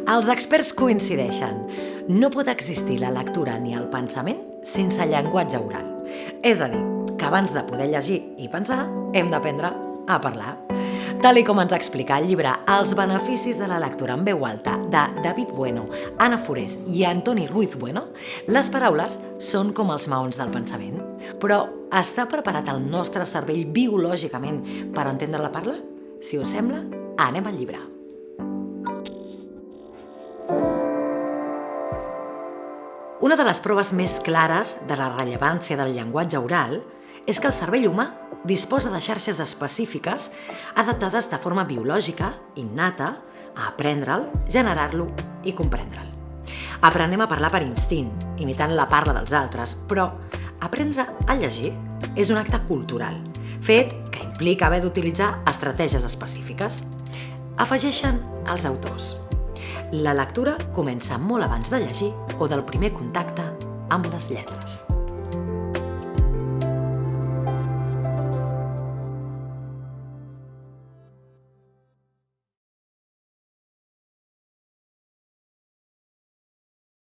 Els experts coincideixen. No pot existir la lectura ni el pensament sense llenguatge oral. És a dir, que abans de poder llegir i pensar, hem d'aprendre a parlar. Tal com ens explica el llibre Els beneficis de la lectura en veu alta de David Bueno, Anna Forés i Antoni Ruiz Bueno, les paraules són com els maons del pensament. Però està preparat el nostre cervell biològicament per entendre la parla? Si us sembla, anem al llibre. Una de les proves més clares de la rellevància del llenguatge oral és que el cervell humà disposa de xarxes específiques adaptades de forma biològica, innata, a aprendre'l, generar-lo i comprendre'l. Aprenem a parlar per instint, imitant la parla dels altres, però aprendre a llegir és un acte cultural, fet que implica haver d'utilitzar estratègies específiques. Afegeixen els autors. La lectura comença molt abans de llegir o del primer contacte amb les lletres.